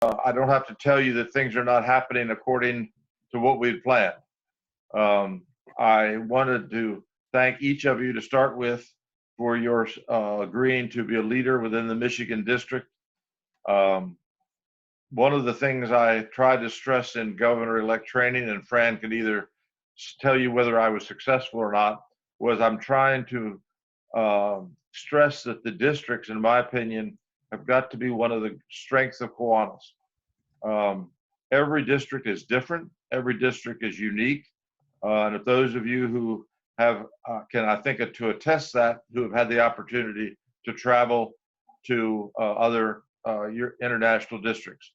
I don't have to tell you that things are not happening according to what we'd planned. I wanted to thank each of you to start with for your agreeing to be a leader within the Michigan district. One of the things I tried to stress in Governor-Elect training, and Fran can either tell you whether I was successful or not, was I'm trying to stress that the districts, in my opinion, have got to be one of the strengths of Kiwanis. Every district is different. Every district is unique. And if those of you who have, I think to attest that, who have had the opportunity to travel to other international districts.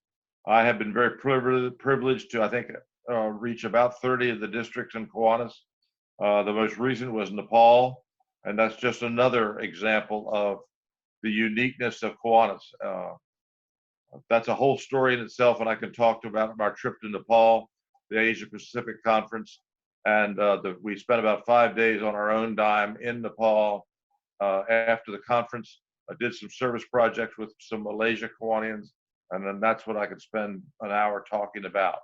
I have been very privileged to, I think, reach about 30 of the districts in Kiwanis. The most recent was Nepal, and that's just another example of the uniqueness of Kiwanis. That's a whole story in itself, and I can talk about our trip to Nepal, the Asia Pacific Conference, and we spent about 5 days on our own dime in Nepal after the conference. I did some service projects with some Malaysia Kiwanians, and then that's what I could spend an hour talking about.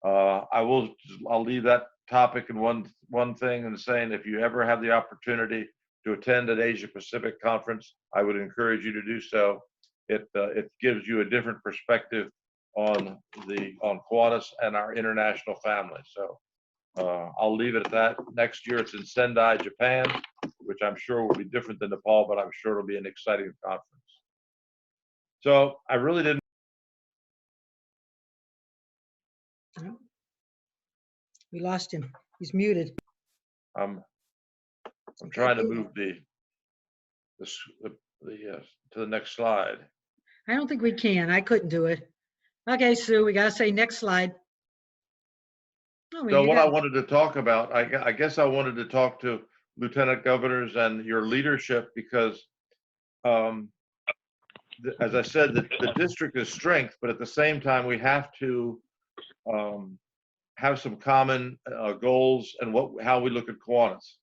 I'll leave that topic in one thing and saying, if you ever have the opportunity to attend an Asia Pacific conference, I would encourage you to do so. It gives you a different perspective on Kiwanis and our international family. So I'll leave it at that. Next year it's in Sendai, Japan, which I'm sure will be different than Nepal, but I'm sure it'll be an exciting conference. So I really didn't. We lost him. He's muted. I'm trying to move to the next slide. I don't think we can. I couldn't do it. Okay, Sue, we got to say next slide. Oh, so what I wanted to talk about, I guess I wanted to talk to lieutenant governors and your leadership, because as I said, the district is strength, but at the same time we have to have some common goals and how we look at Kiwanis.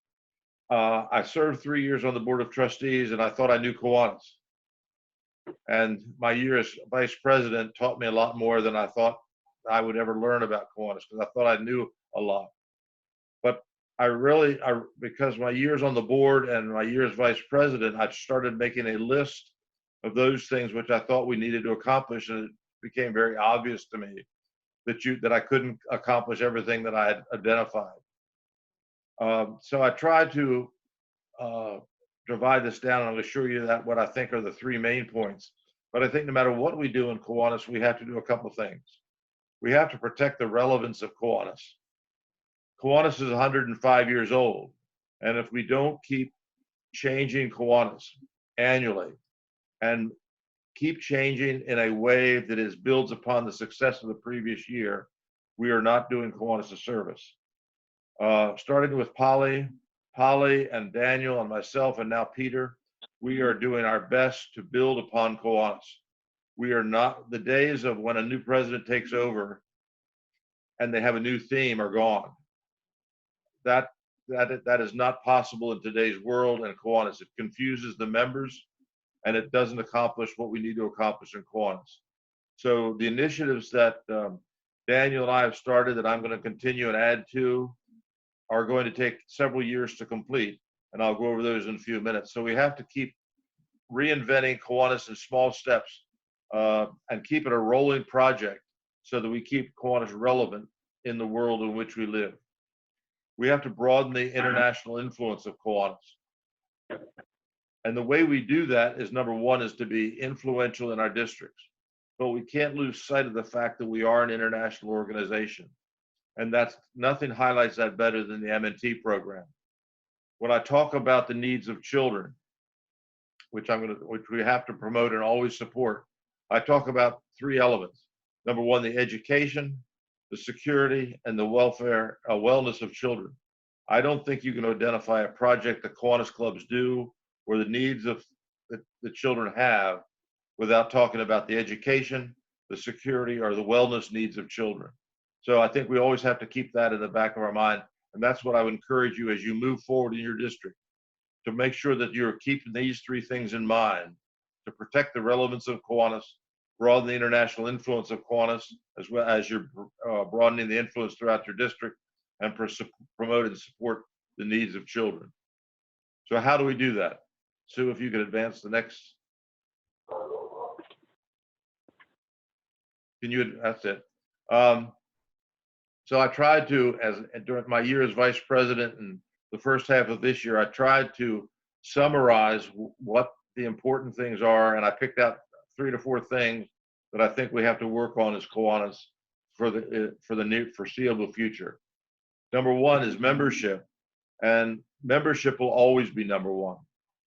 I served 3 years on the board of trustees, and I thought I knew Kiwanis. And my year as vice president taught me a lot more than I thought I would ever learn about Kiwanis, because I thought I knew a lot. But because my years on the board and my year as vice president, I started making a list of those things which I thought we needed to accomplish, and it became very obvious to me that I couldn't accomplish everything that I had identified. So I tried to divide this down, and I'm going to show you that what I think are the 3 main points. But I think no matter what we do in Kiwanis, we have to do a couple of things. We have to protect the relevance of Kiwanis. Kiwanis is 105 years old, and if we don't keep changing Kiwanis annually and keep changing in a way that builds upon the success of the previous year, we are not doing Kiwanis a service. Starting with Polly and Daniel and myself, and now Peter, we are doing our best to build upon Kiwanis. We are not, the days of when a new president takes over and they have a new theme are gone. That is not possible in today's world in Kiwanis. It confuses the members, and it doesn't accomplish what we need to accomplish in Kiwanis. So the initiatives that Daniel and I have started, that I'm going to continue and add to, are going to take several years to complete, and I'll go over those in a few minutes. So we have to keep reinventing Kiwanis in small steps and keep it a rolling project so that we keep Kiwanis relevant in the world in which we live. We have to broaden the international influence of Kiwanis. And the way we do that is, number one, is to be influential in our districts. But we can't lose sight of the fact that we are an international organization. And nothing highlights that better than the M&T program. When I talk about the needs of children, which we have to promote and always support, I talk about 3 elements. Number one, the education, the security, and the welfare, wellness of children. I don't think you can identify a project that Kiwanis clubs do or the needs of the children have without talking about the education, the security, or the wellness needs of children. So I think we always have to keep that in the back of our mind. And that's what I would encourage you as you move forward in your district, to make sure that you're keeping these 3 things in mind, to protect the relevance of Kiwanis, broaden the international influence of Kiwanis, as well as you're broadening the influence throughout your district, and promote and support the needs of children. So how do we do that? Sue, if you could advance the next. That's it. So I tried to, during my year as vice president and the first half of this year, I tried to summarize what the important things are, and I picked out 3 to 4 things that I think we have to work on as Kiwanis for the near foreseeable future. Number 1 is membership, and membership will always be number 1.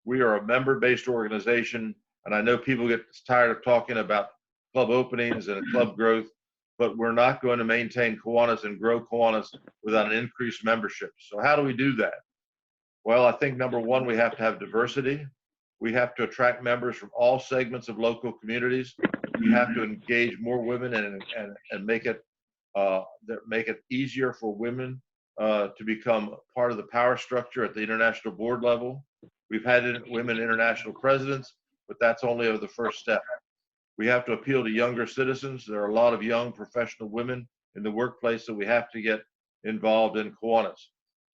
We are a member-based organization, and I know people get tired of talking about club openings and club growth, but we're not going to maintain Kiwanis and grow Kiwanis without an increased membership. So how do we do that? Well, I think number 1, we have to have diversity. We have to attract members from all segments of local communities. We have to engage more women and make it easier for women to become part of the power structure at the international board level. We've had women international presidents, but that's only the first step. We have to appeal to younger citizens. There are a lot of young professional women in the workplace that we have to get involved in Kiwanis.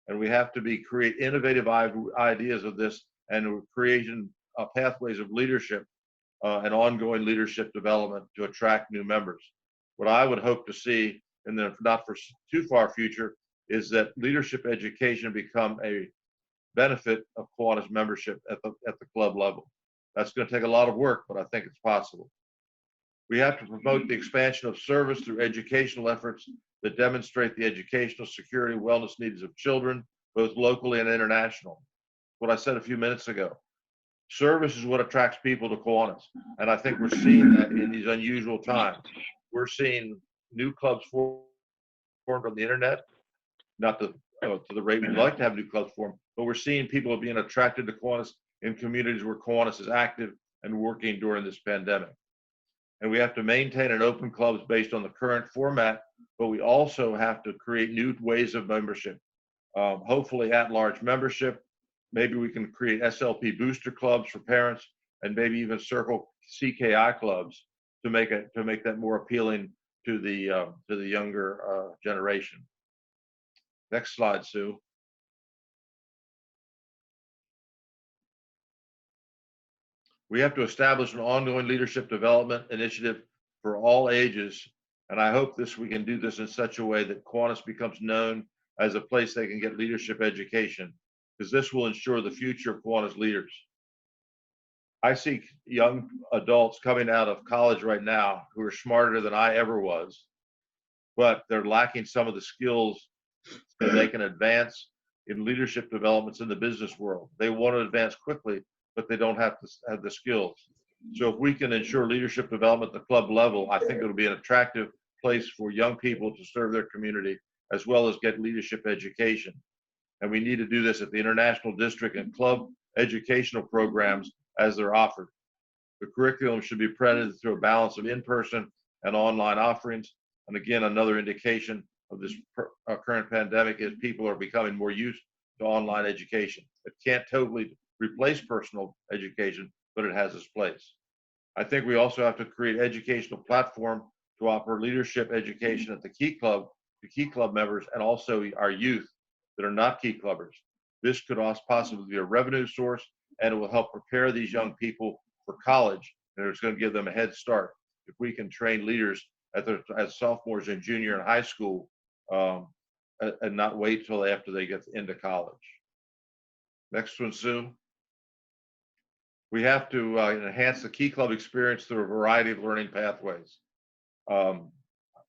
And we have to create innovative ideas of this and creating pathways of leadership and ongoing leadership development to attract new members. What I would hope to see in the not for too far future is that leadership education become a benefit of Kiwanis membership at the club level. That's going to take a lot of work, but I think it's possible. We have to promote the expansion of service through educational efforts that demonstrate the educational, security, wellness needs of children, both locally and international. What I said a few minutes ago. Service is what attracts people to Kiwanis, and I think we're seeing that in these unusual times. We're seeing new clubs formed on the internet, not to the rate we'd like to have new clubs formed, but we're seeing people being attracted to Kiwanis in communities where Kiwanis is active and working during this pandemic. And we have to maintain and open clubs based on the current format, but we also have to create new ways of membership. Hopefully at-large membership. Maybe we can create SLP booster clubs for parents, and maybe even circle CKI clubs to make that more appealing to the younger generation. Next slide, Sue. We have to establish an ongoing leadership development initiative for all ages, and I hope we can do this in such a way that Kiwanis becomes known as a place they can get leadership education, because this will ensure the future of Kiwanis leaders. I see young adults coming out of college right now who are smarter than I ever was, but they're lacking some of the skills that they can advance in leadership developments in the business world. They want to advance quickly, but they don't have to have the skills. So if we can ensure leadership development at the club level, I think it'll be an attractive place for young people to serve their community, as well as get leadership education. And we need to do this at the international district and club educational programs as they're offered. The curriculum should be presented through a balance of in-person and online offerings. And again, another indication of this current pandemic is people are becoming more used to online education. It can't totally replace personal education, but it has its place. I think we also have to create an educational platform to offer leadership education at the key club to key club members and also our youth that are not key clubbers. This could also possibly be a revenue source, and it will help prepare these young people for college, and it's going to give them a head start if we can train leaders as sophomores and junior in high school and not wait till after they get into college. Next one, Sue. We have to enhance the key club experience through a variety of learning pathways.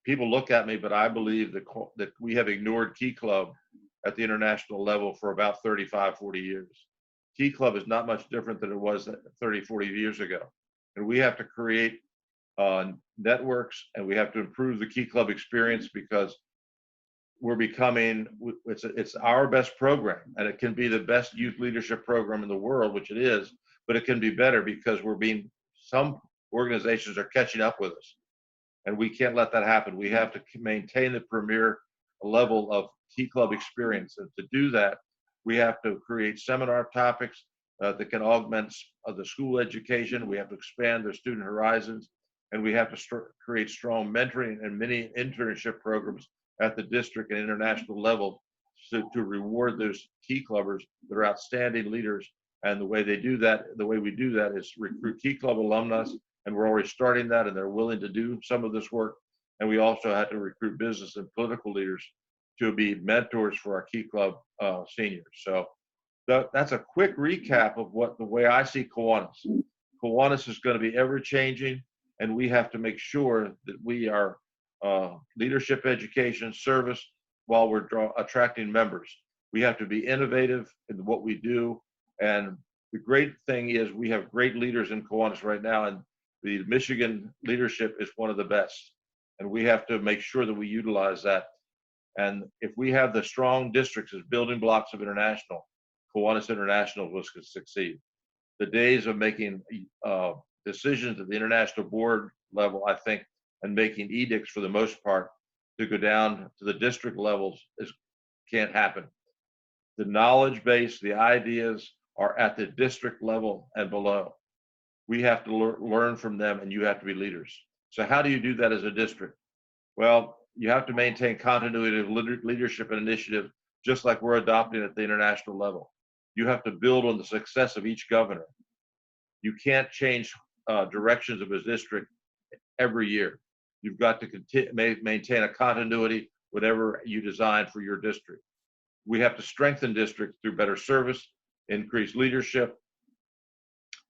People look at me, but I believe that we have ignored key club at the international level for about 35, 40 years. Key club is not much different than it was 30, 40 years ago. And we have to create networks, and we have to improve the key club experience, because we're becoming, it's our best program, and it can be the best youth leadership program in the world, which it is, but it can be better because some organizations are catching up with us, and we can't let that happen. We have to maintain the premier level of key club experience, and to do that, we have to create seminar topics that can augment the school education. We have to expand their student horizons, and we have to create strong mentoring and many internship programs at the district and international level to reward those key clubbers that are outstanding leaders. And the way we do that is recruit key club alumnus, and we're already starting that, and they're willing to do some of this work. And we also had to recruit business and political leaders to be mentors for our key club seniors. So that's a quick recap of the way I see Kiwanis. Kiwanis is going to be ever changing, and we have to make sure that we are leadership, education, service while we're attracting members. We have to be innovative in what we do. And the great thing is we have great leaders in Kiwanis right now, and the Michigan leadership is one of the best. And we have to make sure that we utilize that. And if we have the strong districts as building blocks of international, Kiwanis International will succeed. The days of making decisions at the international board level, I think, and making edicts for the most part to go down to the district levels can't happen. The knowledge base, the ideas are at the district level and below. We have to learn from them, and you have to be leaders. So how do you do that as a district? Well, you have to maintain continuity of leadership and initiative, just like we're adopting at the international level. You have to build on the success of each governor. You can't change directions of a district every year. You've got to maintain a continuity, whatever you design for your district. We have to strengthen districts through better service, increased leadership,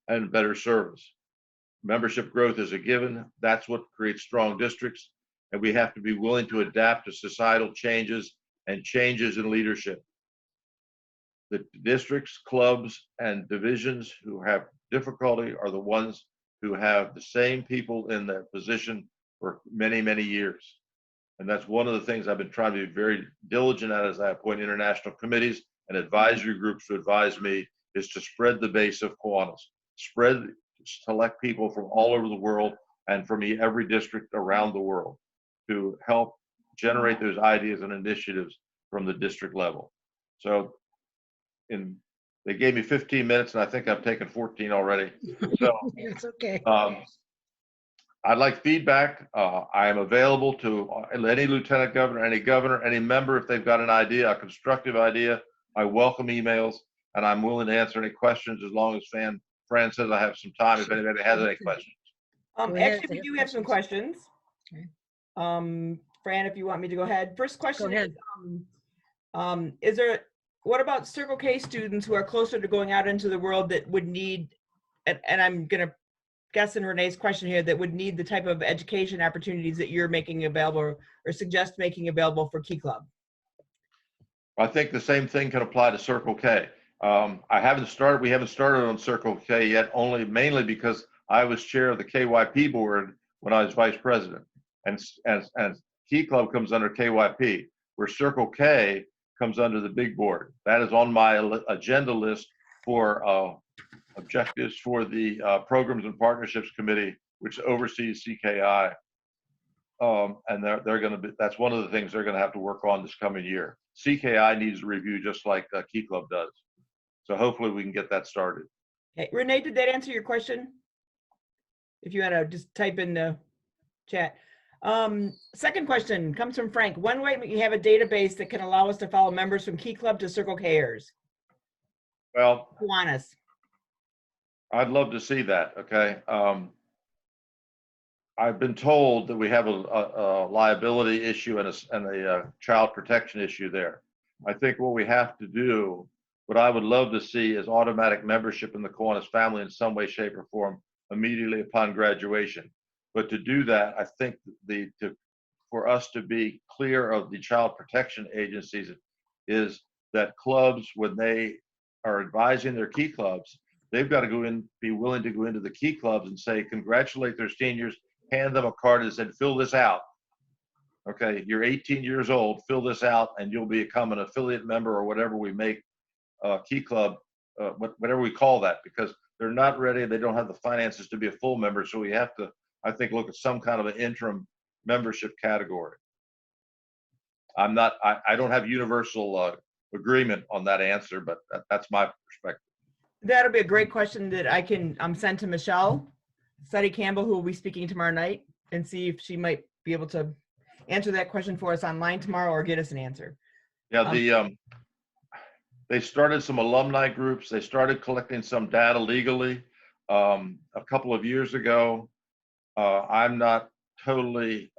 and better service. Membership growth is a given. That's what creates strong districts. And we have to be willing to adapt to societal changes and changes in leadership. The districts, clubs, and divisions who have difficulty are the ones who have the same people in their position for many, many years. And that's one of the things I've been trying to be very diligent at as I appoint international committees and advisory groups to advise me, is to spread the base of Kiwanis. Select people from all over the world and from every district around the world to help generate those ideas and initiatives from the district level. So they gave me 15 minutes, and I think I've taken 14 already. So it's okay. I'd like feedback. I am available to any lieutenant governor, any governor, any member if they've got an idea, a constructive idea. I welcome emails, and I'm willing to answer any questions as long as Fran says I have some time if anybody has any questions. Actually, we do have some questions. Okay. Fran, if you want me to go ahead. First question Go ahead. What about Circle K students who are closer to going out into the world that would need, and I'm going to guess in Renee's question here, that would need the type of education opportunities that you're making available or suggest making available for Key Club? I think the same thing can apply to Circle K. We haven't started on Circle K yet, mainly because I was chair of the KYP board when I was vice president. And Key Club comes under KYP, where Circle K comes under the big board. That is on my agenda list for objectives for the Programs and Partnerships Committee, which oversees CKI. And that's one of the things they're going to have to work on this coming year. CKI needs a review just like Key Club does. So hopefully we can get that started. Okay. Renee, did that answer your question? If you want to just type in the chat. Second question comes from Frank. When might you have a database that can allow us to follow members from Key Club to Circle Kers? Well, Kiwanis. I'd love to see that. Okay. I've been told that we have a liability issue and a child protection issue there. I think what we have to do, what I would love to see, is automatic membership in the Kiwanis family in some way, shape, or form immediately upon graduation. But to do that, I think for us to be clear of the child protection agencies is that clubs, when they are advising their key clubs, they've got to be willing to go into the key clubs and say, congratulate their seniors, hand them a card and said, fill this out. Okay, you're 18 years old, fill this out, and you'll become an affiliate member or whatever we make Key Club, whatever we call that, because they're not ready. They don't have the finances to be a full member. So we have to, I think, look at some kind of an interim membership category. I don't have universal agreement on that answer, but that's my perspective. That'll be a great question that I can send to Michelle Sadie Campbell, who will be speaking tomorrow night, and see if she might be able to answer that question for us online tomorrow or get us an answer. Yeah, they started some alumni groups. They started collecting some data legally a couple of years ago. I'm not totally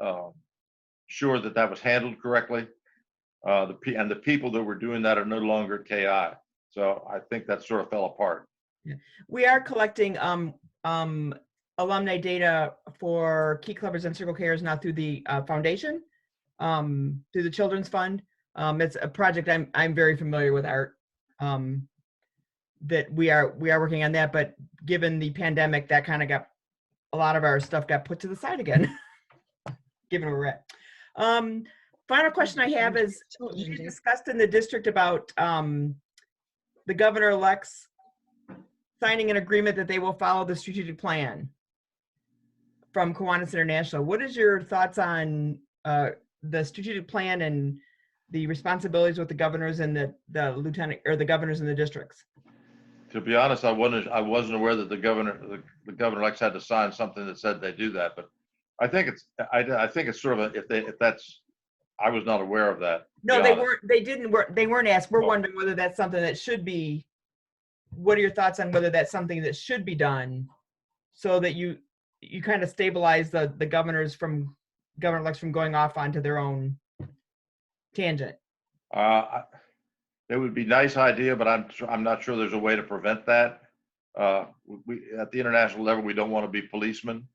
sure that that was handled correctly. The people that were doing that are no longer at KI. So I think that sort of fell apart. Yeah. We are collecting alumni data for Key Clubbers and Circle Kers now through the foundation, through the Children's Fund. It's a project I'm very familiar with, Art. That we are working on that, but given the pandemic, that kind of got a lot of our stuff got put to the side again. Given where we're at. Final question I have is, you discussed in the district about the governor-elect's signing an agreement that they will follow the strategic plan from Kiwanis International. What is your thoughts on the strategic plan and the responsibilities with the governors and the lieutenant or the governors in the districts? To be honest, I wasn't aware that the governor-elects had to sign something that said they do that. But I think it's sort of if that's, I was not aware of that. No, they weren't. They weren't asked. We're wondering whether that's something that should be. What are your thoughts on whether that's something that should be done, so that you kind of stabilize the governors from governor-elects from going off onto their own tangent? It would be a nice idea, but I'm not sure there's a way to prevent that. We at the international level, we don't want to be policemen.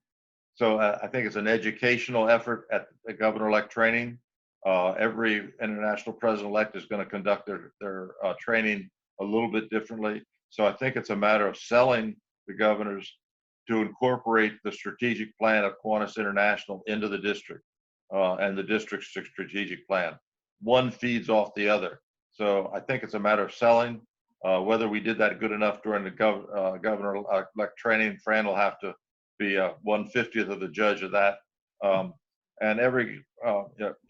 So I think it's an educational effort at the governor-elect training. Every international president-elect is going to conduct their training a little bit differently. So I think it's a matter of selling the governors to incorporate the strategic plan of Kiwanis International into the district and the district's strategic plan. One feeds off the other. So I think it's a matter of selling. Whether we did that good enough during the governor-elect training, Fran will have to be 1/50th of the judge of that. And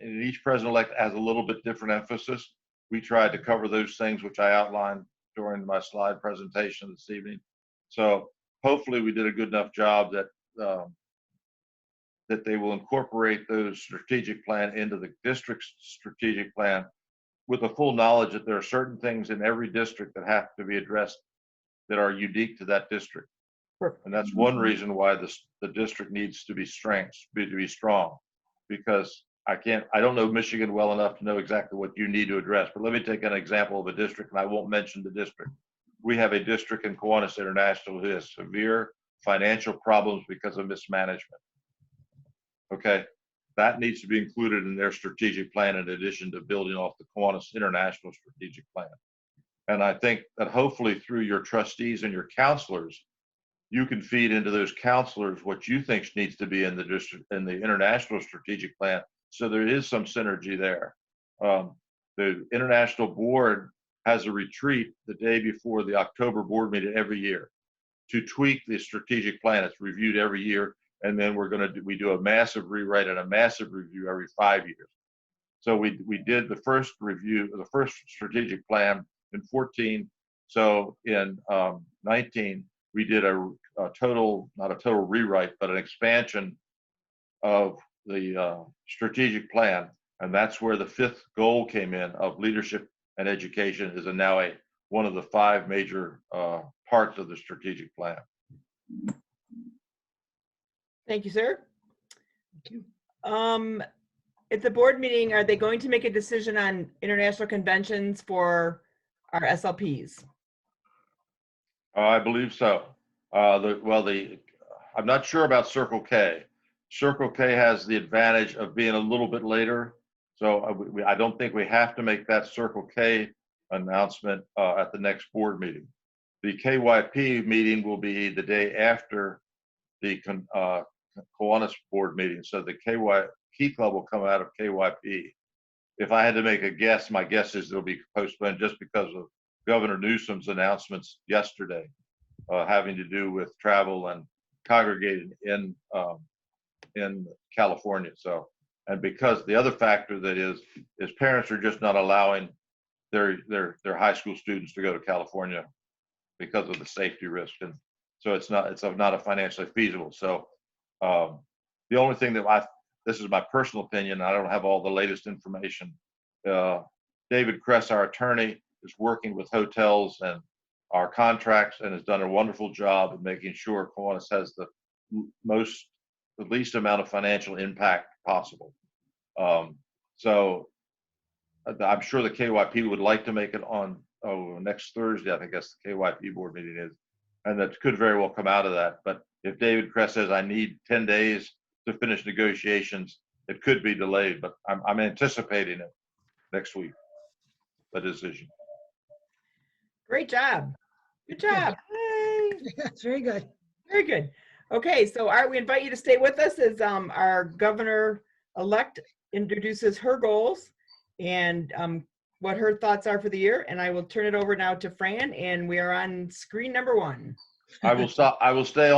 each president-elect has a little bit different emphasis. We tried to cover those things which I outlined during my slide presentation this evening. So hopefully we did a good enough job that that they will incorporate those strategic plan into the district's strategic plan, with the full knowledge that there are certain things in every district that have to be addressed that are unique to that district. Perfect. And that's one reason why the district needs to be strong, because I don't know Michigan well enough to know exactly what you need to address. But let me take an example of a district, and I won't mention the district. We have a district in Kiwanis International who has severe financial problems because of mismanagement. Okay, that needs to be included in their strategic plan in addition to building off the Kiwanis International strategic plan. And I think that hopefully through your trustees and your counselors, you can feed into those counselors what you think needs to be in the district and the international strategic plan. So there is some synergy there. The international board has a retreat the day before the October board meeting every year to tweak the strategic plan. It's reviewed every year. And then we do a massive rewrite and a massive review every 5 years. So we did the first review, the first strategic plan in 14. So in 19, we did not a total rewrite, but an expansion of the strategic plan. And that's where the 5th goal came in of leadership and education is now one of the 5 major parts of the strategic plan. Thank you, sir. Thank you. At the board meeting, are they going to make a decision on international conventions for our SLPs? I believe so. I'm not sure about Circle K. Circle K has the advantage of being a little bit later. So I don't think we have to make that Circle K announcement at the next board meeting. The KYP meeting will be the day after the Kiwanis board meeting. So the Key Club will come out of KYP. If I had to make a guess, my guess is it'll be postponed just because of Governor Newsom's announcements yesterday, having to do with travel and congregating in California. So, and because the other factor that is parents are just not allowing their high school students to go to California because of the safety risk. And So it's not a financially feasible. So the only thing that this is my personal opinion, I don't have all the latest information. David Kress, our attorney, is working with hotels and our contracts and has done a wonderful job of making sure Kiwanis has the least amount of financial impact possible. So I'm sure the KYP would like to make it on next Thursday. I think that's the KYP board meeting is, and that could very well come out of that. But if David Kress says I need 10 days to finish negotiations, it could be delayed. But I'm anticipating it next week. The decision. Great job. Good job. Yay. That's very good. Very good. Okay, so we invite you to stay with us as our governor-elect introduces her goals and what her thoughts are for the year. And I will turn it over now to Fran, and we are on screen number 1. I will stop. I will stay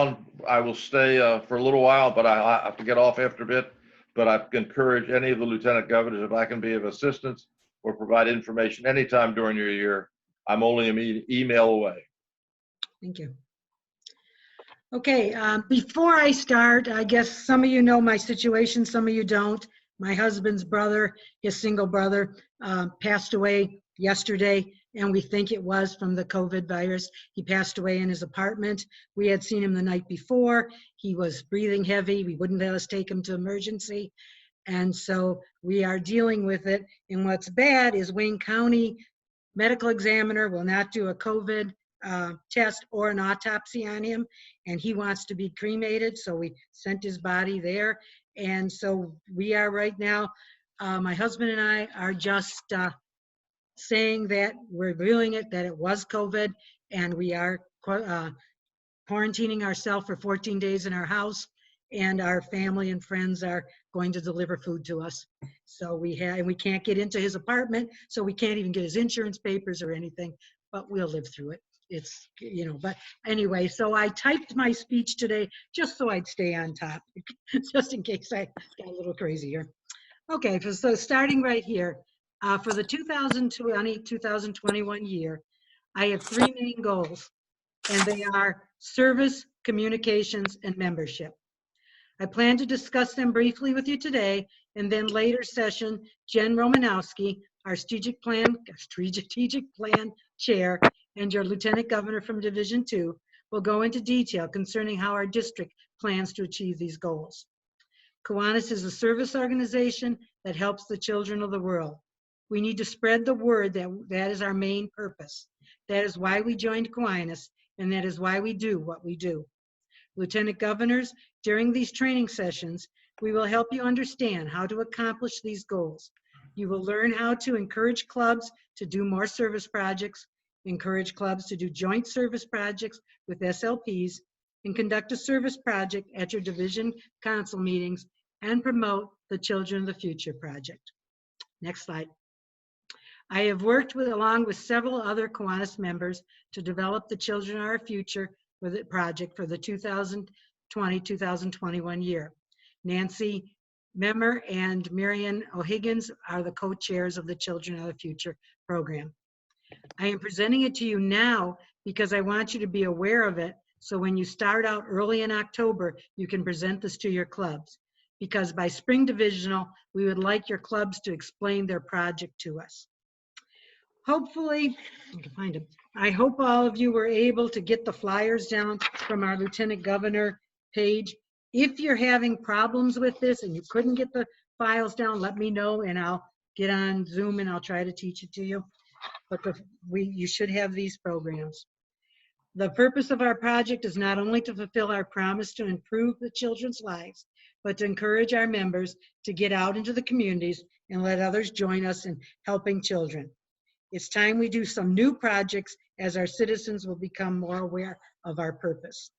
for a little while, but I have to get off after a bit. But I encourage any of the lieutenant governors, if I can be of assistance or provide information anytime during your year, I'm only an email away. Thank you. Okay, before I start, I guess some of you know my situation, some of you don't. My husband's brother, his single brother, passed away yesterday, and we think it was from the COVID virus. He passed away in his apartment. We had seen him the night before. He was breathing heavy. We wouldn't let us take him to emergency. And so we are dealing with it. And what's bad is Wayne County medical examiner will not do a COVID test or an autopsy on him, and he wants to be cremated, so we sent his body there. And so we are right now, my husband and I are just saying that we're viewing it, that it was COVID, and we are quarantining ourselves for 14 days in our house, and our family and friends are going to deliver food to us. So we can't get into his apartment, so we can't even get his insurance papers or anything, but we'll live through it. It's, but anyway, so I typed my speech today just so I'd stay on top, just in case I got a little crazy here. Okay, so starting right here, for the 2020-2021 year, I have 3 main goals, and they are service, communications, and membership. I plan to discuss them briefly with you today, and then later session, Jen Romanowski, our strategic plan chair, and your lieutenant governor from Division 2 will go into detail concerning how our district plans to achieve these goals. Kiwanis is a service organization that helps the children of the world. We need to spread the word that is our main purpose. That is why we joined Kiwanis, and that is why we do what we do. Lieutenant governors, during these training sessions, we will help you understand how to accomplish these goals. You will learn how to encourage clubs to do more service projects, encourage clubs to do joint service projects with SLPs, and conduct a service project at your division council meetings, and promote the Children of the Future project. Next slide. I have worked along with several other Kiwanis members to develop the Children of Our Future project for the 2020-2021 year. Nancy Memmer and Marion O'Higgins are the co-chairs of the Children of the Future program. I am presenting it to you now because I want you to be aware of it, so when you start out early in October, you can present this to your clubs. Because by spring divisional, we would like your clubs to explain their project to us. Hopefully, I can find them. I hope all of you were able to get the flyers down from our Lieutenant Governor page. If you're having problems with this and you couldn't get the files down, let me know and I'll get on Zoom and I'll try to teach it to you. But you should have these programs. The purpose of our project is not only to fulfill our promise to improve the children's lives, but to encourage our members to get out into the communities and let others join us in helping children. It's time we do some new projects as our citizens will become more aware of our purpose.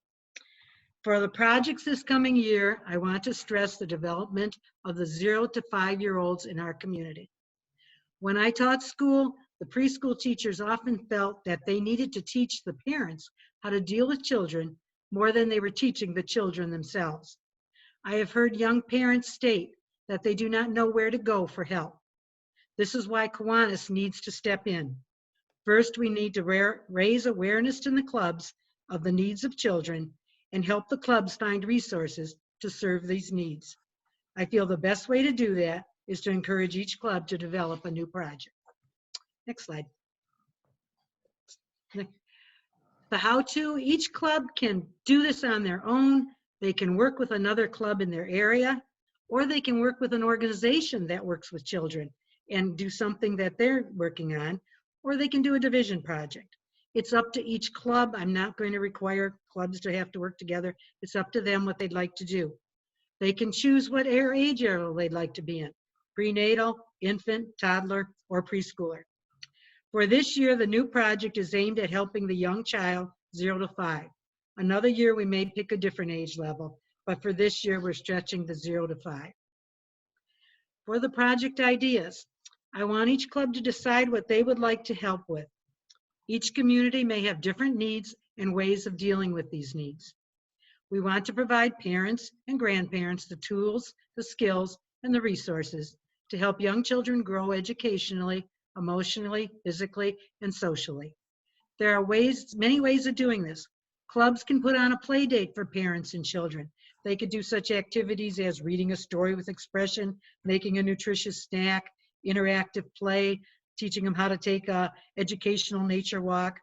For the projects this coming year, I want to stress the development of the 0 to 5-year-olds in our community. When I taught school, the preschool teachers often felt that they needed to teach the parents how to deal with children more than they were teaching the children themselves. I have heard young parents state that they do not know where to go for help. This is why Kiwanis needs to step in. First, we need to raise awareness in the clubs of the needs of children and help the clubs find resources to serve these needs. I feel the best way to do that is to encourage each club to develop a new project. Next slide. The how-to, each club can do this on their own. They can work with another club in their area, or they can work with an organization that works with children and do something that they're working on, or they can do a division project. It's up to each club. I'm not going to require clubs to have to work together. It's up to them what they'd like to do. They can choose what age level they'd like to be in: prenatal, infant, toddler, or preschooler. For this year, the new project is aimed at helping the young child 0 to 5. Another year, we may pick a different age level, but for this year, we're stretching the 0 to 5. For the project ideas, I want each club to decide what they would like to help with. Each community may have different needs and ways of dealing with these needs. We want to provide parents and grandparents the tools, the skills, and the resources to help young children grow educationally, emotionally, physically, and socially. There are many ways of doing this. Clubs can put on a play date for parents and children. They could do such activities as reading a story with expression, making a nutritious snack, interactive play, teaching them how to take a educational nature walk.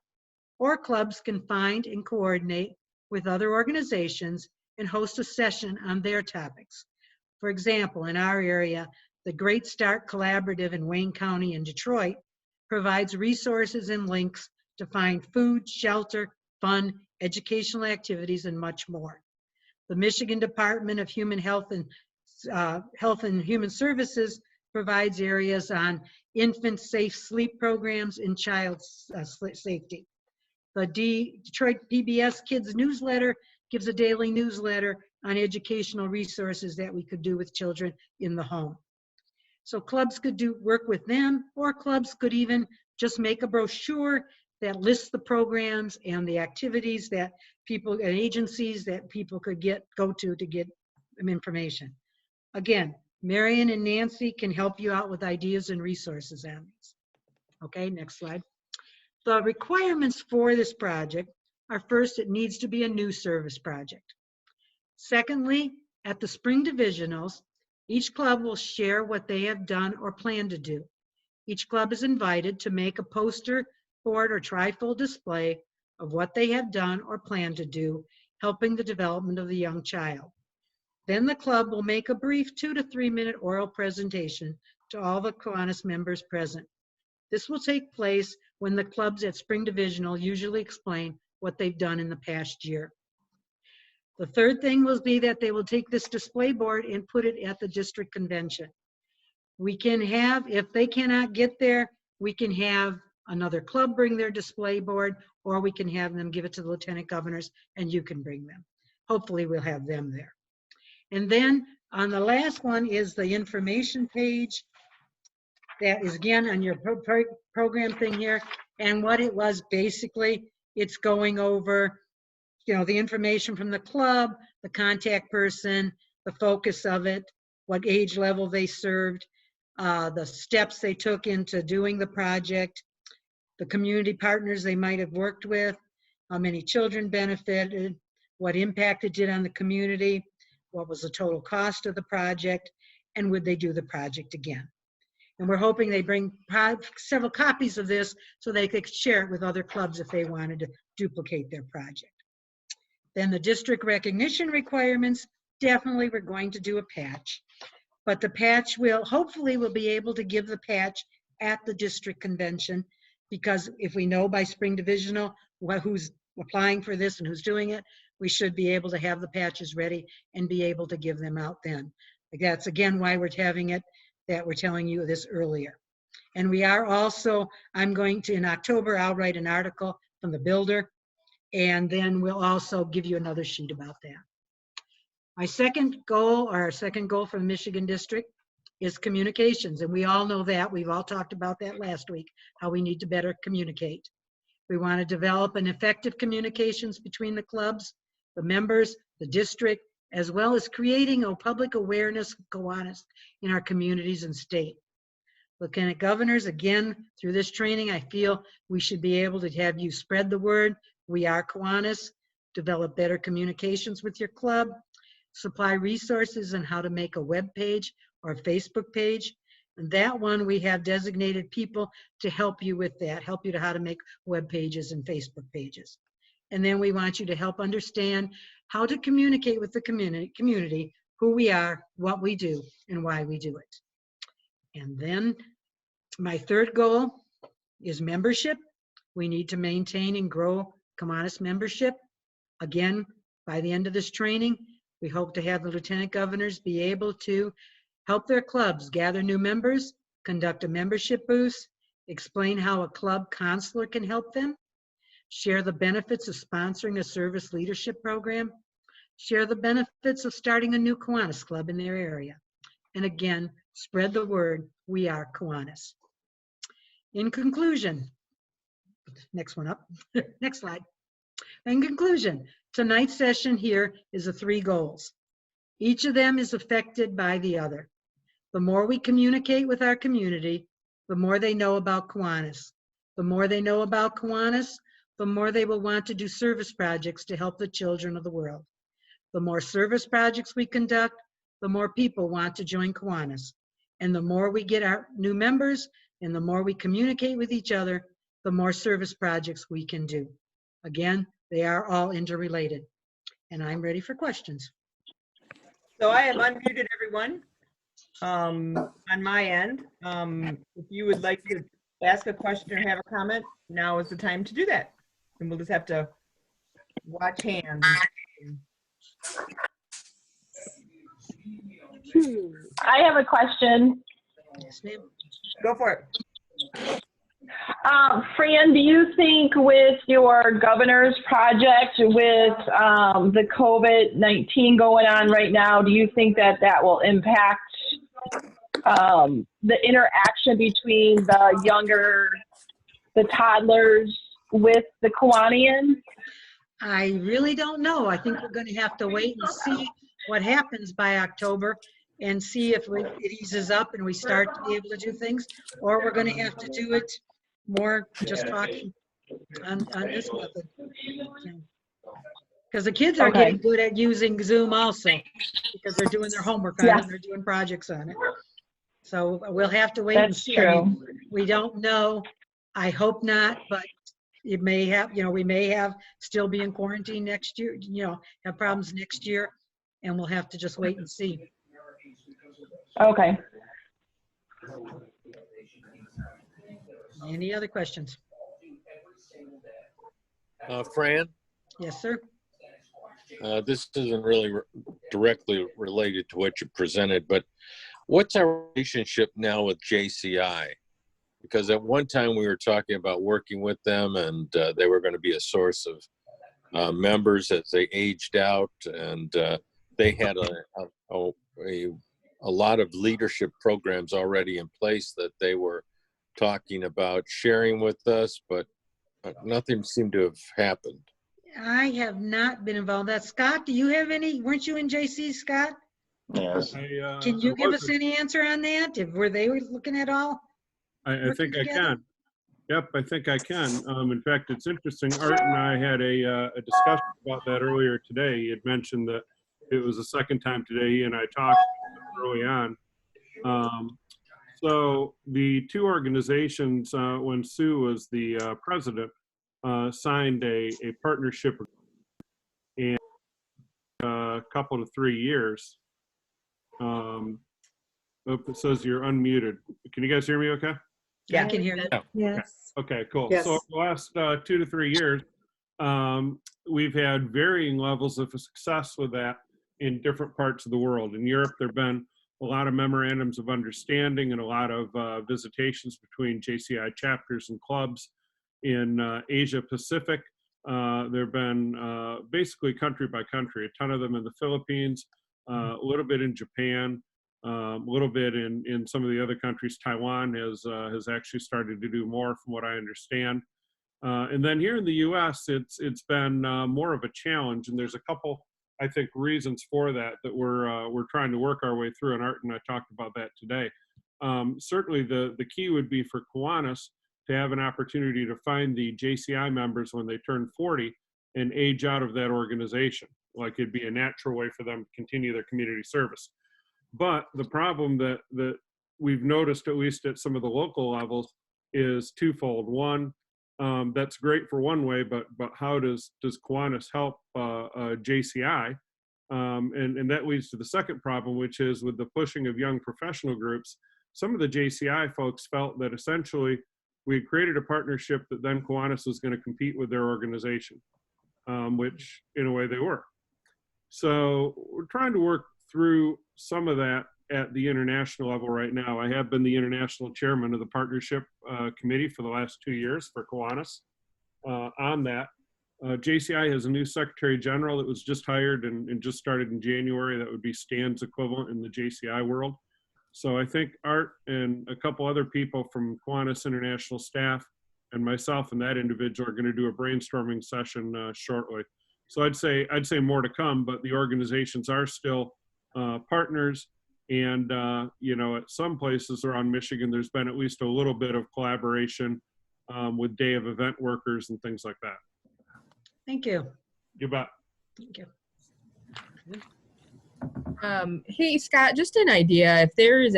Or clubs can find and coordinate with other organizations and host a session on their topics. For example, in our area, the Great Start Collaborative in Wayne County in Detroit provides resources and links to find food, shelter, fun, educational activities, and much more. The Michigan Department of Human Health and Human Services provides areas on infant safe sleep programs and child safety. The Detroit PBS Kids newsletter gives a daily newsletter on educational resources that we could do with children in the home. So clubs could work with them, or clubs could even just make a brochure that lists the programs and the activities that people and agencies that people could go to get information. Again, Marion and Nancy can help you out with ideas and resources on these. Okay, next slide. The requirements for this project are: first, it needs to be a new service project. Secondly, at the spring divisionals, each club will share what they have done or plan to do. Each club is invited to make a poster, board, or trifold display of what they have done or plan to do, helping the development of the young child. Then the club will make a brief 2 to 3 minute oral presentation to all the Kiwanis members present. This will take place when the clubs at spring divisional usually explain what they've done in the past year. The third thing will be that they will take this display board and put it at the district convention. We can have, if they cannot get there, we can have another club bring their display board, or we can have them give it to the lieutenant governors and you can bring them. Hopefully we'll have them there. And then on the last one is the information page. That is again on your program thing here. And what it was basically, it's going over, the information from the club, the contact person, the focus of it, what age level they served, the steps they took into doing the project, the community partners they might have worked with, how many children benefited, what impact it did on the community, what was the total cost of the project, and would they do the project again. And we're hoping they bring several copies of this so they could share it with other clubs if they wanted to duplicate their project. Then the district recognition requirements, definitely we're going to do a patch. But the patch hopefully we'll be able to give the patch at the district convention, because if we know by spring divisional who's applying for this and who's doing it, we should be able to have the patches ready and be able to give them out then. That's again why we're having it, that we're telling you this earlier. And we are also, I'm going to, in October, I'll write an article from the builder, and then we'll also give you another sheet about that. My second goal, or our second goal for the Michigan District, is communications. And we all know that. We've all talked about that last week, how we need to better communicate. We want to develop an effective communications between the clubs, the members, the district, as well as creating a public awareness of Kiwanis in our communities and state. Lieutenant Governors, again, through this training, I feel we should be able to have you spread the word. We are Kiwanis. develop better communications with your club, supply resources on how to make a web page or Facebook page. And that one, we have designated people to help you with that, help you to how to make web pages and Facebook pages. And then we want you to help understand how to communicate with the community, who we are, what we do, and why we do it. And then my third goal is membership. We need to maintain and grow Kiwanis membership. Again, by the end of this training, we hope to have the lieutenant governors be able to help their clubs gather new members, conduct a membership boost, explain how a club counselor can help them, share the benefits of sponsoring a service leadership program, share the benefits of starting a new Kiwanis club in their area. And again, spread the word, we are Kiwanis. In conclusion, next one up, next slide. In conclusion, tonight's session here is the 3 goals. Each of them is affected by the other. The more we communicate with our community, the more they know about Kiwanis. The more they know about Kiwanis, the more they will want to do service projects to help the children of the world. The more service projects we conduct, the more people want to join Kiwanis. And the more we get our new members and the more we communicate with each other, the more service projects we can do. Again, they are all interrelated. And I'm ready for questions. So I have unmuted everyone on my end. If you would like to ask a question or have a comment, now is the time to do that. And we'll just have to watch hands. I have a question. Yes, ma'am. Go for it. Fran, do you think with your governor's project with the COVID-19 going on right now, do you think that that will impact the interaction between the toddlers with the Kiwanians? I really don't know. I think we're going to have to wait and see what happens by October and see if it eases up and we start to be able to do things, or we're going to have to do it more just talking on this method. Because the kids are getting good at using Zoom also, because they're doing their homework on it and they're doing projects on it. So we'll have to wait and see. True. I mean, we don't know. I hope not, but it may have, we may have still be in quarantine next year, have problems next year, and we'll have to just wait and see. Okay. Any other questions? Fran, Yes, sir. this isn't really directly related to what you presented, but what's our relationship now with JCI? Because at one time we were talking about working with them, and they were going to be a source of members as they aged out, and they had a lot of leadership programs already in place that they were talking about sharing with us, but nothing seemed to have happened. I have not been involved in that. Scott, do you have any, weren't you in JC, Scott? Yes. Can you give us any answer on that? Were they looking at all? I think I can. Yep, I think I can. In fact, it's interesting. Art and I had a discussion about that earlier today. He had mentioned that it was the second time today he and I talked early on. So the 2 organizations, when Sue was the president, signed a partnership in a couple to 3 years. It says you're unmuted. Can you guys hear me okay? Yeah, I can hear you. Yes. Okay, cool. Yes. So over the last 2 to 3 years, we've had varying levels of success with that in different parts of the world. In Europe, there have been a lot of memorandums of understanding and a lot of visitations between JCI chapters and clubs. In Asia Pacific, there have been basically country by country, a ton of them in the Philippines, a little bit in Japan, a little bit in some of the other countries. Taiwan has actually started to do more, from what I understand. And then here in the U.S., it's been more of a challenge, and there's a couple, I think, reasons for that we're trying to work our way through. And Art and I talked about that today. Certainly, the key would be for Kiwanis to have an opportunity to find the JCI members when they turn 40 and age out of that organization. Like it'd be a natural way for them to continue their community service. But the problem that we've noticed, at least at some of the local levels, is twofold. One, that's great for one way, but how does Kiwanis help JCI? And that leads to the second problem, which is with the pushing of young professional groups. Some of the JCI folks felt that essentially we had created a partnership that then Kiwanis was going to compete with their organization, which in a way they were. So we're trying to work through some of that at the international level right now. I have been the international chairman of the partnership committee for the last 2 years for Kiwanis on that. JCI has a new secretary general that was just hired and just started in January. That would be Stan's equivalent in the JCI world. So I think Art and a couple other people from Kiwanis international staff and myself and that individual are going to do a brainstorming session shortly. So I'd say more to come, but the organizations are still partners. And, at some places around Michigan, there's been at least a little bit of collaboration with day of event workers and things like that. Thank you. You bet. Thank you. Hey, Scott, just an idea. If there is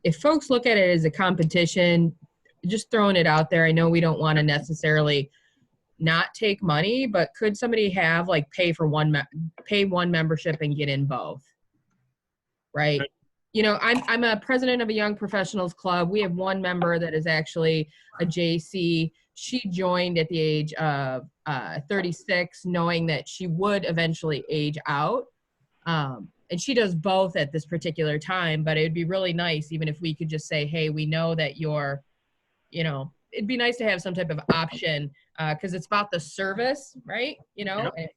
if folks look at it as a competition, just throwing it out there, I know we don't want to necessarily not take money, but could somebody have like pay one membership and get in both? Right. I'm a president of a young professionals club. We have one member that is actually a JC. She joined at the age of 36, knowing that she would eventually age out. And she does both at this particular time, but it would be really nice even if we could just say, hey, we know that you're, it'd be nice to have some type of option because it's about the service, right? Yep. And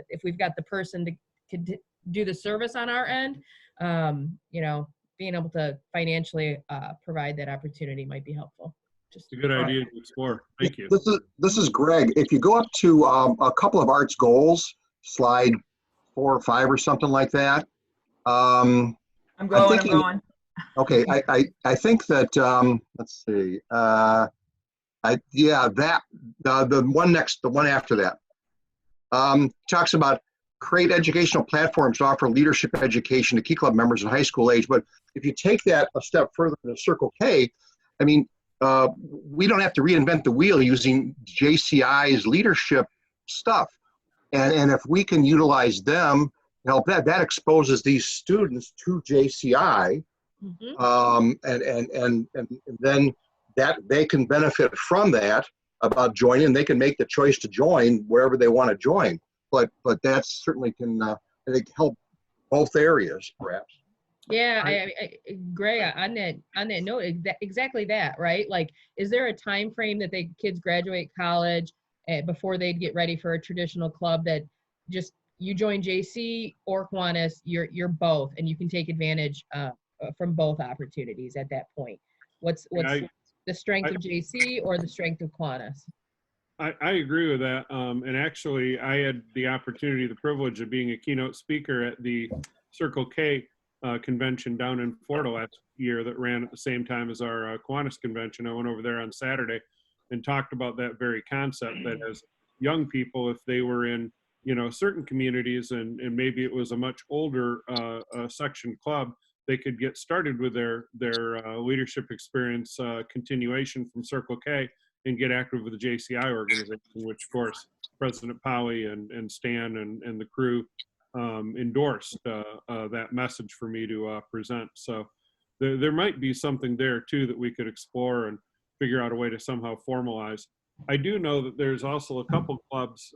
if we've got the person to do the service on our end, being able to financially provide that opportunity might be helpful. Just a good idea to explore. Thank you. This is Greg. If you go up to a couple of Art's goals, slide 4 or 5 or something like that. I'm going. Okay, I think that let's see. The one after that talks about create educational platforms to offer leadership education to Key Club members in high school age. But if you take that a step further to Circle K, I mean, we don't have to reinvent the wheel using JCI's leadership stuff. And if we can utilize them, help that exposes these students to JCI. Mm-hmm. And then that they can benefit from that about joining. They can make the choice to join wherever they want to join. But that certainly can I think help both areas perhaps. Yeah, Greg, on that note, exactly that, right? Like, is there a time frame that kids graduate college before they'd get ready for a traditional club that just you join JC or Kiwanis, you're both, and you can take advantage from both opportunities at that point? What's the strength of JC or the strength of Kiwanis? I agree with that. And actually, I had the opportunity, the privilege of being a keynote speaker at the Circle K convention down in Florida last year that ran at the same time as our Kiwanis convention. I went over there on Saturday and talked about that very concept, that as young people, if they were in certain communities and maybe it was a much older section club, they could get started with their leadership experience continuation from Circle K and get active with the JCI organization, which of course President Powley and Stan and the crew endorsed that message for me to present. So there might be something there too that we could explore and figure out a way to somehow formalize. I do know that there's also a couple clubs,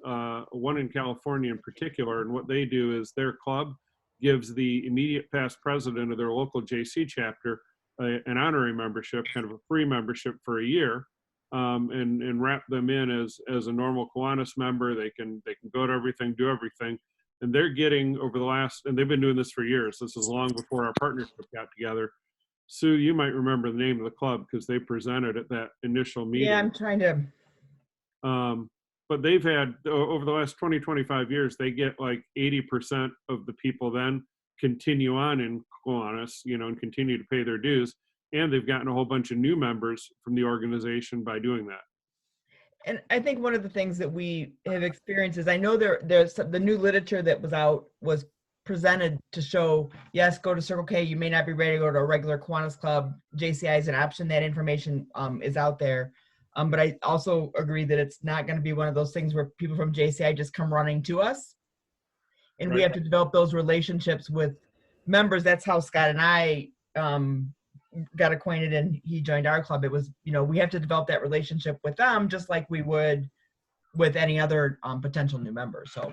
one in California in particular, and what they do is their club gives the immediate past president of their local JC chapter an honorary membership, kind of a free membership for a year, and wrap them in as a normal Kiwanis member. They can go to everything, do everything. And they're getting over the last, and they've been doing this for years. This is long before our partnership got together. Sue, you might remember the name of the club because they presented at that initial meeting. Yeah, I'm trying to. But they've had, over the last 20, 25 years, they get like 80% of the people then continue on in Kiwanis, and continue to pay their dues. And they've gotten a whole bunch of new members from the organization by doing that. And I think one of the things that we have experienced is I know there's the new literature that was out was presented to show, yes, go to Circle K. You may not be ready to go to a regular Kiwanis Club. JCI is an option. That information is out there. But I also agree that it's not going to be one of those things where people from JCI just come running to us. And we Right. have to develop those relationships with members. That's how Scott and I got acquainted and he joined our club. It was, we have to develop that relationship with them just like we would with any other potential new member. So.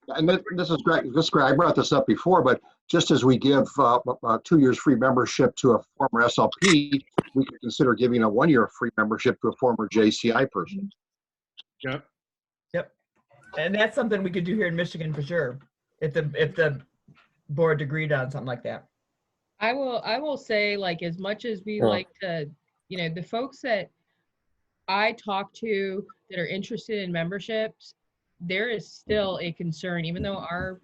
And this is great. I brought this up before, but just as we give 2 years free membership to a former SLP, we could consider giving a 1 year free membership to a former JCI person. Yep. Yep. And that's something we could do here in Michigan for sure. If the board agreed on something like that. I will say, like, as much as we like to, the folks that I talk to that are interested in memberships, there is still a concern, even though our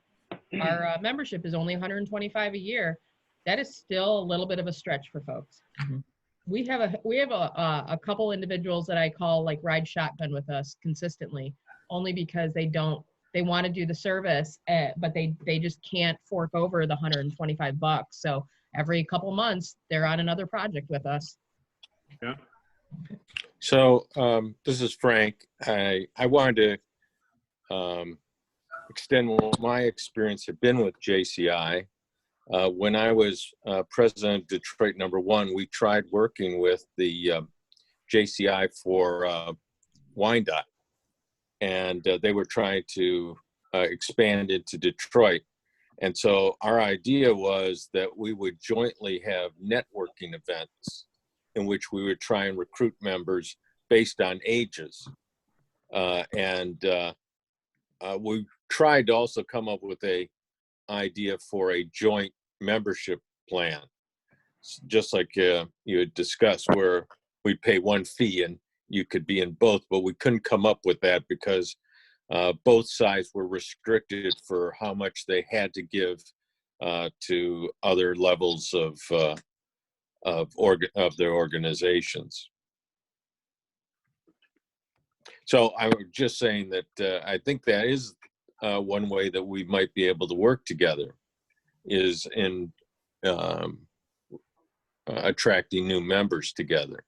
membership is only $125 a year, that is still a little bit of a stretch for folks. Mm-hmm. We have a couple individuals that I call like ride shotgun with us consistently, only because they want to do the service, but they just can't fork over the $125. So every couple months they're on another project with us. Yeah. So this is Frank. I wanted to extend what my experience had been with JCI. When I was president of Detroit #1, we tried working with the JCI for Wyandotte, and they were trying to expand into Detroit. And so our idea was that we would jointly have networking events in which we would try and recruit members based on ages. We tried to also come up with a idea for a joint membership plan, just like you had discussed, where we pay one fee and you could be in both, but we couldn't come up with that because both sides were restricted for how much they had to give to other levels of their organizations. So I was just saying that I think that is one way that we might be able to work together, is in attracting new members together.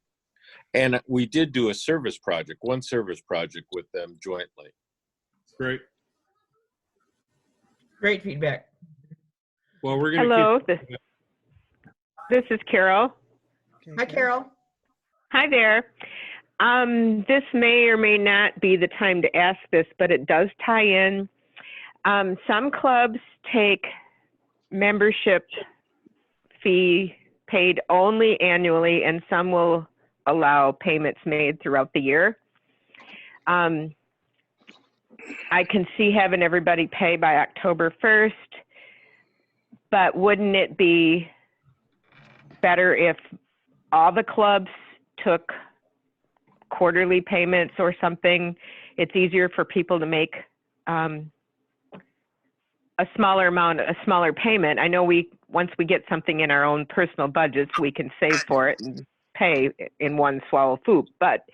And we did do one service project with them jointly. Great. Great feedback. Well, we're going Hello, to this is Carol. Hi, Carol. Hi there. This may or may not be the time to ask this, but it does tie in. Some clubs take membership fee paid only annually, and some will allow payments made throughout the year. I can see having everybody pay by October 1st, but wouldn't it be better if all the clubs took quarterly payments or something? It's easier for people to make a smaller payment. I know once we get something in our own personal budgets, we can save for it and pay in one swallow swoop. But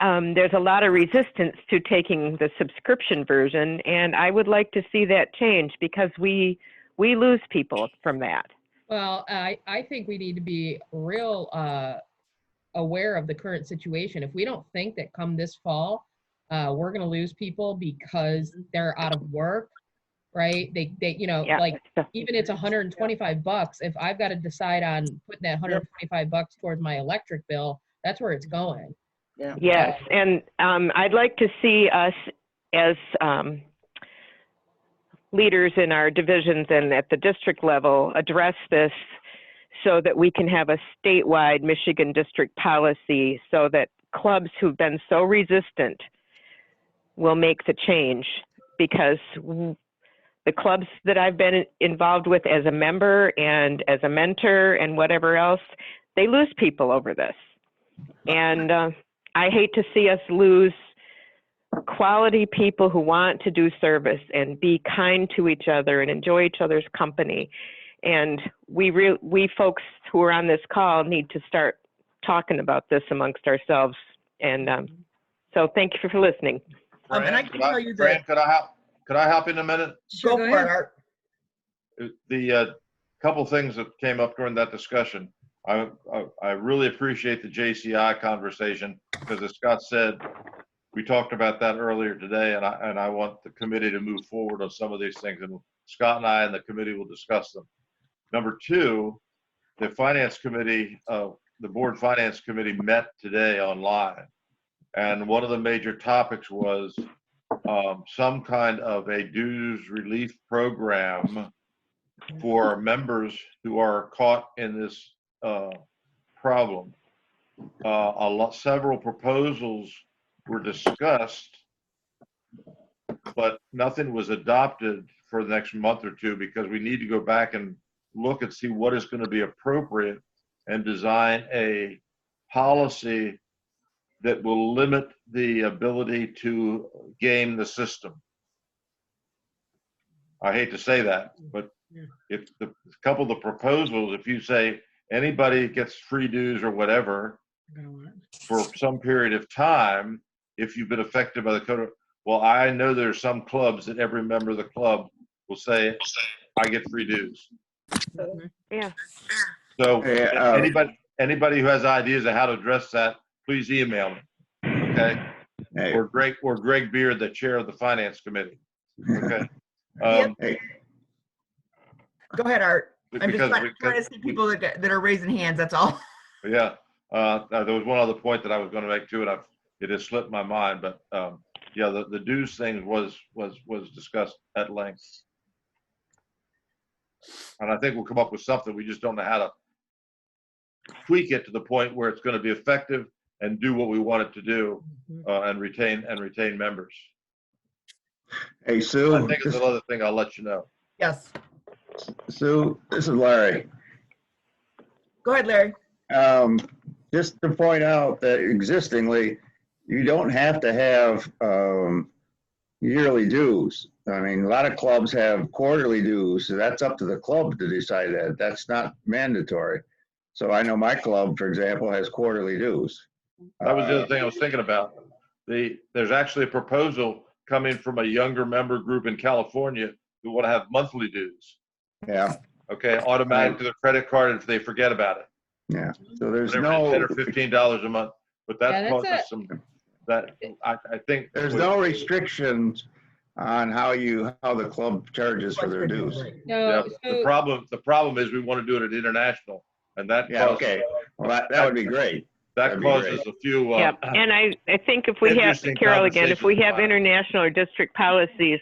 there's a lot of resistance to taking the subscription version, and I would like to see that change because we lose people from that. Well, I think we need to be real aware of the current situation. If we don't think that come this fall, we're going to lose people because they're out of work, right? They like, even it's $125. If I've got to decide on putting that $125 towards my electric bill, that's where it's going. Yeah. Yes, and I'd like to see us as leaders in our divisions and at the district level address this so that we can have a statewide Michigan district policy so that clubs who've been so resistant will make the change, because the clubs that I've been involved with as a member and as a mentor and whatever else, they lose people over this. And I hate to see us lose quality people who want to do service and be kind to each other and enjoy each other's company. And we folks who are on this call need to start talking about this amongst ourselves and So thank you for listening. And I Fran, can tell you Fran, that. could I hop in a minute? Sure, Go go for it, ahead. Art. The couple things that came up during that discussion. I really appreciate the JCI conversation because, as Scott said, we talked about that earlier today, and I want the committee to move forward on some of these things, and Scott and I and the committee will discuss them. Number two, the finance committee, the board finance committee met today online, and one of the major topics was some kind of a dues relief program for members who are caught in this problem. Several proposals were discussed, but nothing was adopted for the next month or two because we need to go back and look and see what is going to be appropriate and design a policy that will limit the ability to game the system. I hate to say that, but if a couple of the proposals, if you say anybody gets free dues or whatever for some period of time, if you've been affected by the code, well, I know there's some clubs that every member of the club will say, I get free dues. Yeah. So anybody who has ideas of how to address that, please email me. Okay. Or Greg Beard, the chair of the finance committee. Okay. Go ahead, Art. I'm just trying to see people that are raising hands. That's all. Yeah. There was one other point that I was going to make too, and it has slipped my mind. But yeah, the dues thing was discussed at length, and I think we'll come up with something. We just don't know how to tweak it to the point where it's going to be effective and do what we want it to do, and retain members. Hey, Sue. I think it's another thing. I'll let you know. Yes. Sue, this is Larry. Go ahead, Larry. Just to point out that existingly, you don't have to have yearly dues. I mean, a lot of clubs have quarterly dues, so that's up to the club to decide that. That's not mandatory. So I know my club, for example, has quarterly dues. That was the other thing I was thinking about. There's actually a proposal coming from a younger member group in California who want to have monthly dues. Yeah. Okay, automatic to their credit card if they forget about it. Yeah. So there's Whatever, no $10 or $15 a month, but that causes some. That I think there's no restrictions on how the club charges for their dues. No, yeah, the problem is we want to do it at international, and that causes, okay. Well, that would be great. That causes a few. Yeah, and I think if we have, Carol again, if we have international or district policies,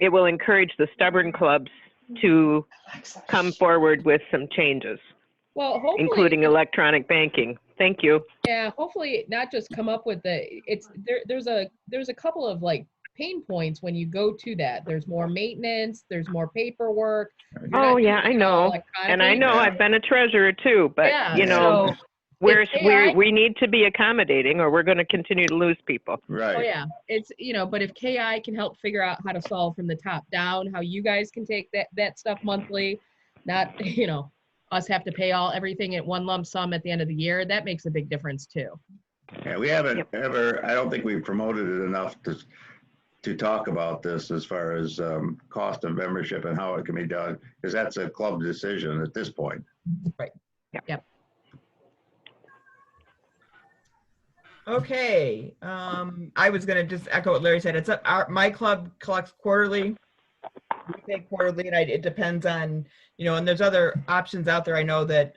it will encourage the stubborn clubs to come forward with some changes. Well, hopefully, including electronic banking. Thank you. Yeah, hopefully not just come up with there's a couple of like pain points when you go to that. There's more maintenance, there's more paperwork. Oh yeah, I know. And I know I've been a treasurer too, but yeah, you know, so we need to be accommodating or we're going to continue to lose people. Right. Oh yeah, it's, you know, but if KI can help figure out how to solve from the top down, how you guys can take that stuff monthly, not, you know, us have to pay everything at one lump sum at the end of the year, that makes a big difference too. Yeah, we haven't ever, I don't think we've promoted it enough to talk about this as far as cost of membership and how it can be done, because that's a club decision at this point. Right. Yep. Okay. I was going to just echo what Larry said. It's my club collects quarterly. We pay quarterly, and it depends on, you know, and there's other options out there. I know that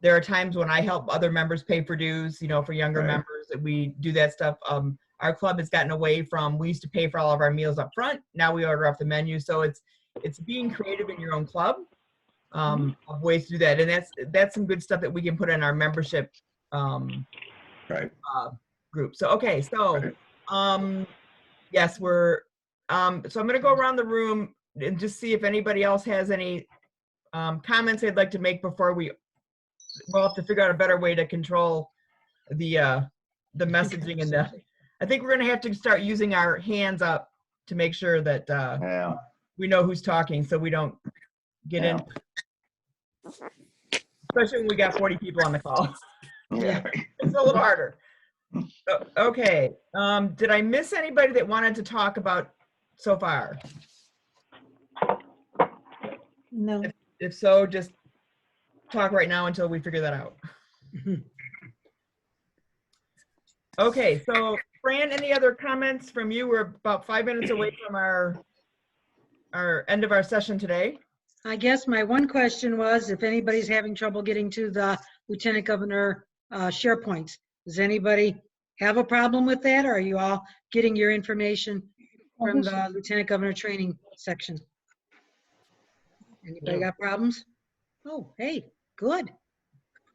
there are times when I help other members pay for dues, you know, for younger members, that we do that stuff. Our club has gotten away from, we used to pay for all of our meals up front. Now we order off the menu. So it's being creative in your own club of ways to do that. And that's some good stuff that we can put in our membership group. So, okay. So, yes, so I'm going to go around the room and just see if anybody else has any comments they'd like to make before we'll have to figure out a better way to control the messaging and I think we're going to have to start using our hands up to make sure that we know who's talking, so we don't get in, especially when we got 40 people on the call. Yeah. It's a little harder. Okay, did I miss anybody that wanted to talk about so far? No. If so, just talk right now until we figure that out. Okay, so Fran, any other comments from you? We're about 5 minutes away from our end of our session today. I guess my one question was if anybody's having trouble getting to the Lieutenant Governor SharePoints. Does anybody have a problem with that, or are you all getting your information from the Lieutenant Governor training section? Anybody got problems? Oh, hey, good.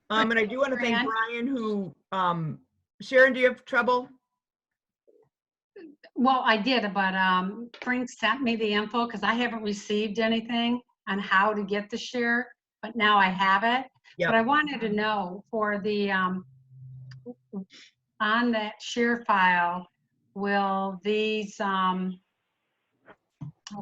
And I do want to thank Fran? Brian who, Sharon, do you have trouble? Well, I did, but Frank sent me the info because I haven't received anything on how to get the share, but now I have it. Yep. But I wanted to know for the, on that share file, will these, oh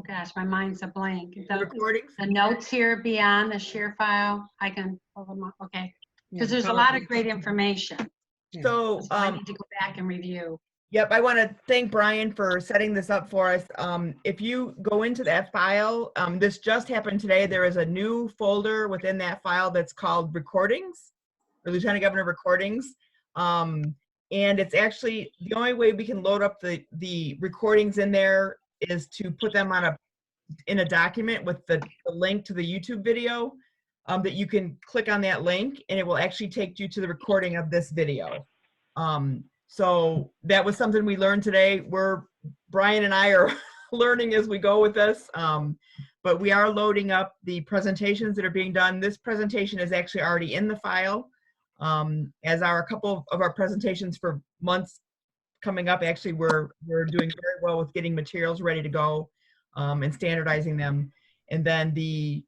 gosh, my mind's a blank. The recordings? The notes here be on the share file? I can pull them up, okay. Because Yeah. there's a lot of great information. So, I need to go back and review. yep, I want to thank Brian for setting this up for us. If you go into that file, this just happened today. There is a new folder within that file that's called Recordings, or Lieutenant Governor Recordings. And it's actually, the only way we can load up the recordings in there is to put them on in a document with the link to the YouTube video, that you can click on that link and it will actually take you to the recording of this video. So that was something we learned today. Brian and I are learning as we go with this, but we are loading up the presentations that are being done. This presentation is actually already in the file, as are a couple of our presentations for months coming up. Actually, we're doing very well with getting materials ready to go, and standardizing them. And then the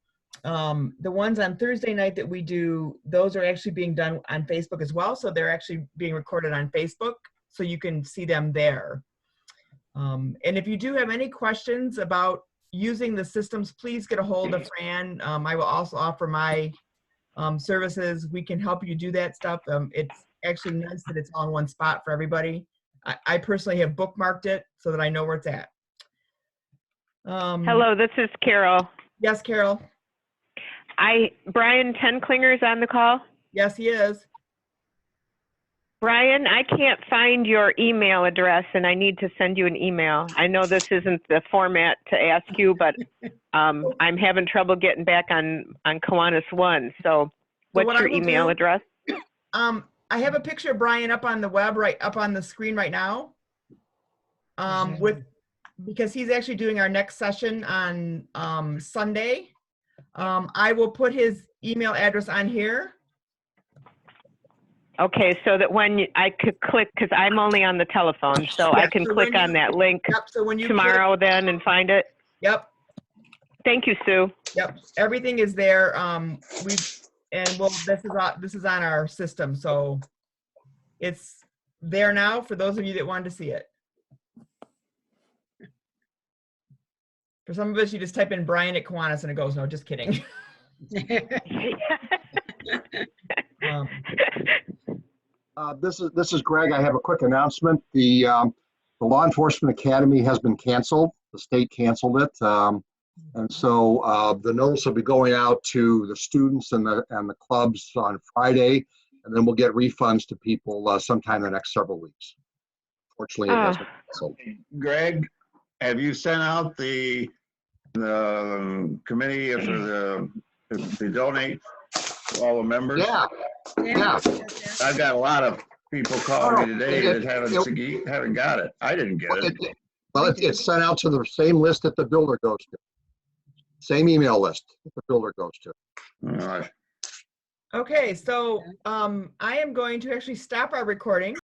ones on Thursday night that we do, those are actually being done on Facebook as well. So they're actually being recorded on Facebook, so you can see them there. And if you do have any questions about using the systems, please get a hold of Fran. I will also offer my services. We can help you do that stuff. It's actually nice that it's all in one spot for everybody. I personally have bookmarked it so that I know where it's at. Hello, this is Carol. Yes, Carol. Brian Tenklinger's on the call. Yes, he is. Brian, I can't find your email address and I need to send you an email. I know this isn't the format to ask you, but I'm having trouble getting back on Kiwanis 1. So what's your email address? I have a picture of Brian up on the web, right up on the screen right now. Because he's actually doing our next session on Sunday. I will put his email address on here. Okay, so that when I could click, because I'm only on the telephone, so I can click on that link so when you tomorrow then and find it. Yep. Thank you, Sue. Yep, everything is there. This is on our system, so it's there now for those of you that wanted to see it. For some of us, you just type in Brian at Kiwanis and it goes, no, just kidding. This is Greg. I have a quick announcement. The Law Enforcement Academy has been canceled. The state canceled it, and so the notice will be going out to the students and the clubs on Friday, and then we'll get refunds to people sometime in the next several weeks. Fortunately, it has been canceled. Greg, have you sent out the committee for to donate to all the members? Yeah. I've got a lot of people calling me today that haven't got it. I didn't get it. Well, it's sent out to the same list that the builder goes to. Same email list that the builder goes to. All right. Okay, so I am going to actually stop our recording.